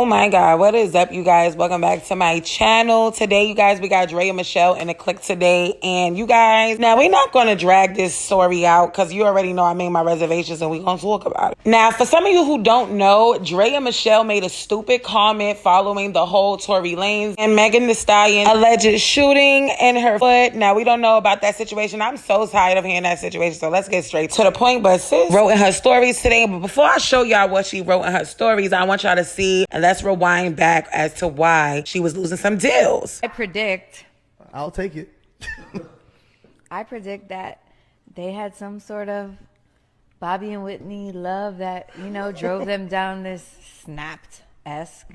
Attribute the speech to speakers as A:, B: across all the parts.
A: my God, what is up, you guys? Welcome back to my channel. Today, you guys, we got Draya and Michele in a click today. And you guys, now we're not going to drag this story out because you already know I made my reservations and we're going to talk about it. Now, for some of you who don't know, Draya and Michele made a stupid comment following the whole Tory Lanez and Megan Thee Stallion alleged shooting in her foot. Now, we don't know about that situation. I'm so tired of hearing that situation, so let's get straight to the point. But sis wrote in her stories today. But before I show y'all what she wrote in her stories, I want y'all to see, and let's rewind back as to why she was losing some deals.
B: I predict.
C: I'll take it.
B: I predict that they had some sort of Bobby and Whitney love that, you know, drove them down this Snapped-esque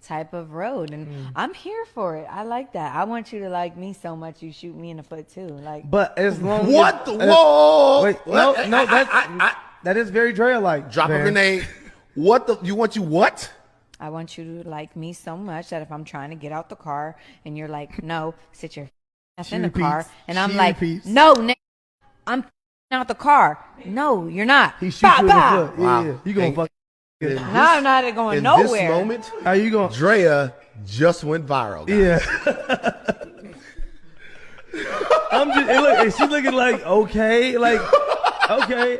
B: type of road. And I'm here for it. I like that. I want you to like me so much you shoot me in the foot too. Like,
C: but as long
D: what?
C: as,
D: Whoa!
C: Wait, no, that is very Draya-like.
D: Drop a grenade. What the? You want you what?
B: I want you to like me so much that if I'm trying to get out the car and you're like, no, sit your ass in the car, and I'm like, no, I'm out the car. No, you're not.
C: He shoots you in the foot.
D: Wow.
C: Yeah. You gonna fuck.
B: Now I'm not going nowhere.
D: In this moment,
C: how you going?
D: Draya just went viral. Guys.
C: Yeah. I'm just look. She's looking like okay, okay.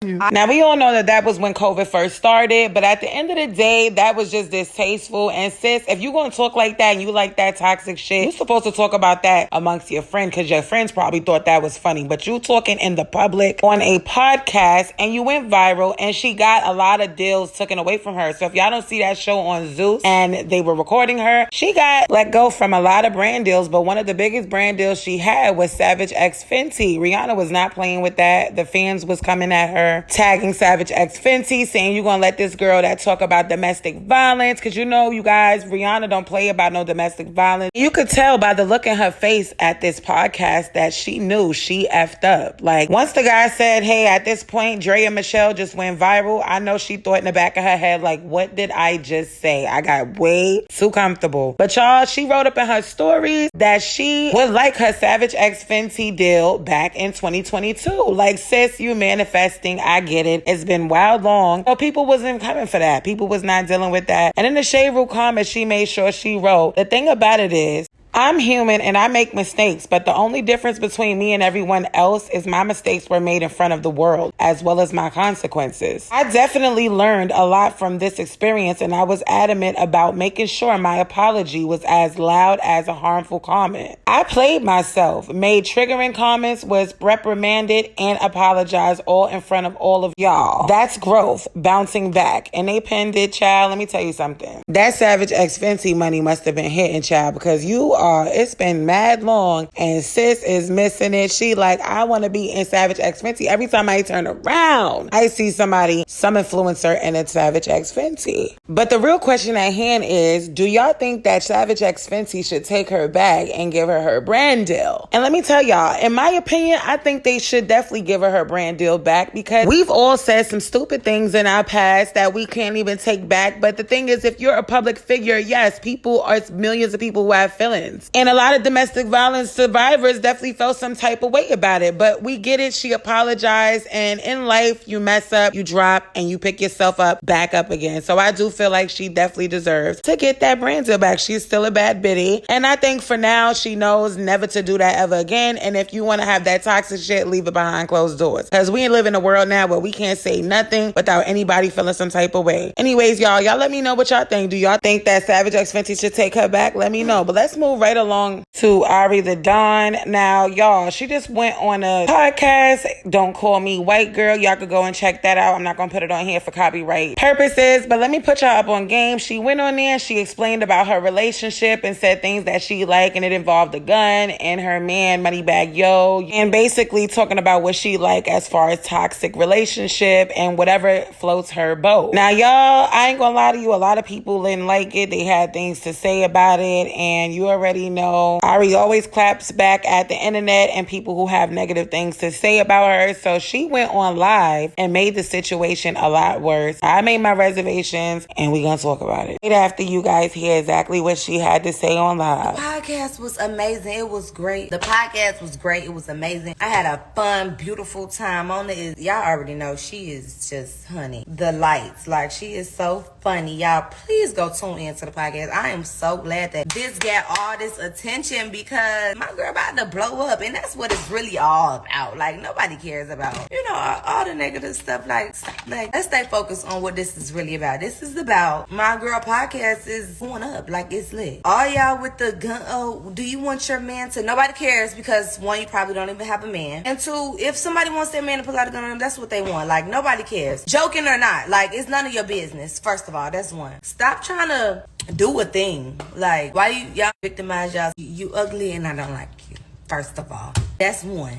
A: Now, we all know that was when COVID first started, but at the end of the day, that was just distasteful. And sis, if you're going to talk like that and you like that toxic shit, you're supposed to talk about that amongst your friends because your friends probably thought that was funny. But you talking in the public on a podcast and you went viral and she got a lot of deals taken away from her. So if y'all don't see that show on Zeus and they were recording her, she got let go from a lot of brand deals. But one of the biggest brand deals she had was HerSavageXFenty. Rihanna was not playing with that. The fans was coming at her, tagging HerSavageXFenty, saying you're gonna let this girl that talk about domestic violence, because you know, you guys, Rihanna don't play about no domestic violence. You could tell by the look in her face at this podcast that she knew she effed up. Like, once the guy said, hey, at this point Draya and Michele just went viral, I know she thought in the back of her head, like, what did I just say? I got way too comfortable. But y'all, she wrote up in her stories that she would like HerSavageXFenty deal back in 2022. Like, sis, you manifesting. I get it. It's been wild long. So people wasn't coming for that. People was not dealing with that. And in the Shade Room comment, she made sure she wrote, the thing about it is, I'm human and I make mistakes, but the only difference between me and everyone else is my mistakes were made in front of the world, as well as my consequences. I definitely learned a lot from this experience, and I was adamant about making sure my apology was as loud as a harmful comment. I played myself, made triggering comments, was reprimanded, and apologized all in front of all of y'all. That's growth, bouncing back. And they pinned it, child. Let me tell you something. That HerSavageXFenty money must have been hitting, child, because it's been mad long and sis is missing it. She like, I want to be in HerSavageXFenty. Every time I turn around, I see some influencer in a HerSavageXFenty. But the real question at hand is, do y'all think that HerSavageXFenty should take her back and give her brand deal? And let me tell y'all, in my opinion, I think they should definitely give her brand deal back, because we've all said some stupid things in our past that we can't even take back. But the thing is, if you're a public figure, yes, it's millions of people who have feelings. And a lot of domestic violence survivors definitely felt some type of way about it. But we get it. She apologized. And in life, you mess up, you drop, and you pick yourself up, back up again. So I do feel like she definitely deserves to get that brand deal back. She's still a bad bitty. And I think for now, she knows never to do that ever again. And if you want to have that toxic shit, leave it behind closed doors. Because we live in a world now where we can't say nothing without anybody feeling some type of way. Anyways, y'all let me know what y'all think. Do y'all think that HerSavageXFenty should take her back? Let me know. But let's move right along to ARI the Don. Now, y'all, she just went on a podcast, Don't Call Me White Girl. Y'all could go and check that out. I'm not going to put it on here for copyright purposes, but let me put y'all up on game. She went on there, she explained about her relationship and said things that she liked, and it involved a gun and her man, Moneybag Yo, and basically talking about what she like as far as toxic relationship and whatever floats her boat. Now, y'all, I ain't gonna lie to you, a lot of people didn't like it. They had things to say about it, and you already already know, Ari always claps back at the internet and people who have negative things to say about her. So she went on live and made the situation a lot worse. I made my reservations and we're going to talk about it right after you guys hear exactly what she had to say on live.
E: The podcast was amazing. It was great. The podcast was great. It was amazing. I had a fun, beautiful time on it. Y'all already know she is just, honey, the lights. Like, she is so funny. Y'all, please go tune into the podcast. I am so glad that this got all this attention because my girl about to blow up, and that's what it's really all about. Like, nobody cares about, you know, all the negative stuff. Like let's stay focused on what this is really about. This is about my girl podcast is going up. Like, it's lit. All y'all with the gun, oh, do you want your man to? Nobody cares because, one, you probably don't even have a man, and two, if somebody wants their man to pull out a gun on them, that's what they want. Like, nobody cares. Joking or not, like, it's none of your business. First of all, that's one. Stop trying to do a thing. Like, why y'all victimize y'all? You ugly and I don't like you. First of all, that's one.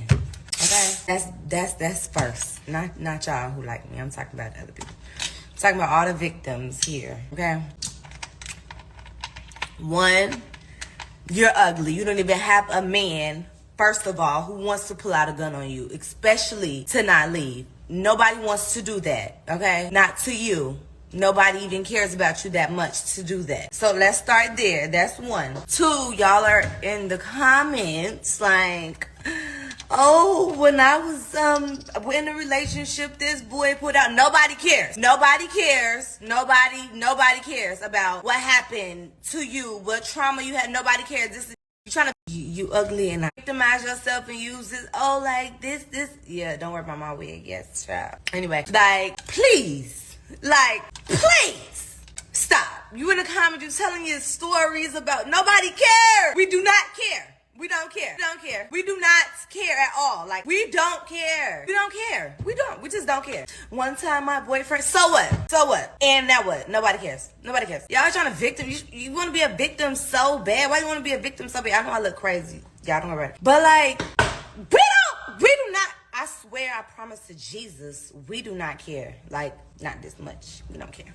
E: Okay, that's first. Not y'all who like me. I'm talking about other people. I'm talking about all the victims here. Okay. One, you're ugly. You don't even have a man, first of all, who wants to pull out a gun on you, especially to not leave. Nobody wants to do that. Okay, not to you. Nobody even cares about you that much to do that. So let's start there. That's one. Two, y'all are in the comments like, oh, when I was in a relationship, this boy put out. Nobody cares. Nobody cares. Nobody cares about what happened to you, what trauma you had. Nobody cares. This is you trying to you ugly and victimize yourself and use this. Oh, like this. Yeah, don't worry about my wig. Yes, child. Anyway, like, please. Like, please stop. You in the comments, you telling your stories about nobody cares. We do not care. We don't care. We don't care. We do not care at all. Like, we don't care. We don't care. We don't. We just don't care. One time my boyfriend, so what? So what? And now what? Nobody cares. Nobody cares. Y'all trying to victim. You want to be a victim so bad. Why you want to be a victim so bad? I know I look crazy. Y'all don't worry about it. But like, we do not. I swear, I promise to Jesus, we do not care. Like, not this much. We don't care.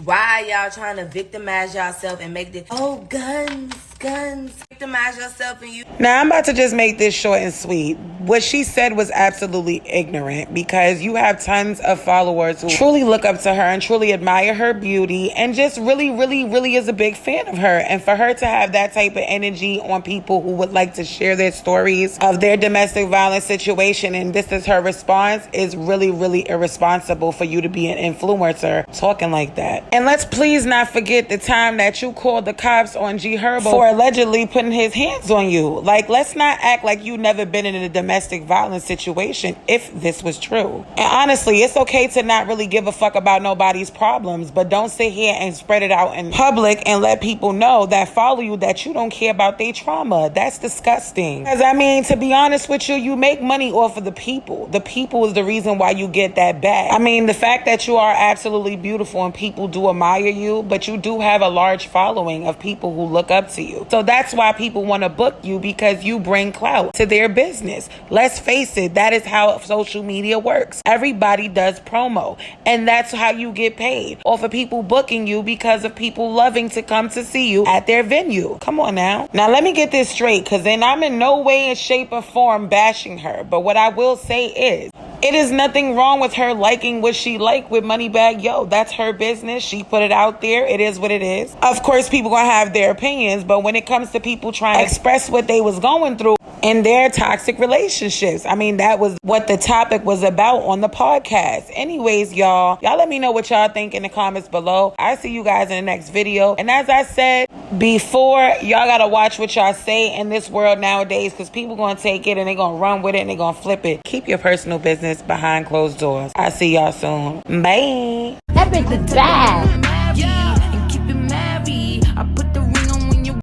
E: Why y'all trying to victimize yourself and make this, oh, guns. Victimize yourself and you.
A: Now, I'm about to just make this short and sweet. What she said was absolutely ignorant because you have tons of followers who truly look up to her and truly admire her beauty and just really is a big fan of her. And for her to have that type of energy on people who would like to share their stories of their domestic violence situation, and this is her response, is really irresponsible for you to be an influencer talking like that. And let's please not forget the time that you called the cops on G Herbo for allegedly putting his hands on you. Like, let's not act like you never been in a domestic violence situation if this was true. And honestly, it's okay to not really give a fuck about nobody's problems, but don't sit here and spread it out in public and let people know that follow you that you don't care about their trauma. That's disgusting. Because I mean, to be honest with you, you make money off of the people. The people is the reason why you get that bag. I mean, the fact that you are absolutely beautiful and people do admire you, but you do have a large following of people who look up to you. So that's why people want to book you, because you bring clout to their business. Let's face it, that is how social media works. Everybody does promo, and that's how you get paid, off of people booking you because of people loving to come to see you at their venue. Come on now. Now let me get this straight, because then I'm in no way, shape, or form bashing her. But what I will say is, it is nothing wrong with her liking what she liked with Moneybagg Yo. That's her business. She put it out there. It is what it is. Of course, people gonna have their opinions, but when it comes to people trying to express what they was going through in their toxic relationships, I mean, that was what the topic was about on the podcast. Anyways, y'all let me know what y'all think in the comments below. I see you guys in the next video. And as I said before, y'all gotta watch what y'all say in this world nowadays, because people gonna take it and they gonna run with it and they gonna flip it. Keep your personal business behind closed doors. I'll see y'all soon. Bye.
B: That bitch is bad.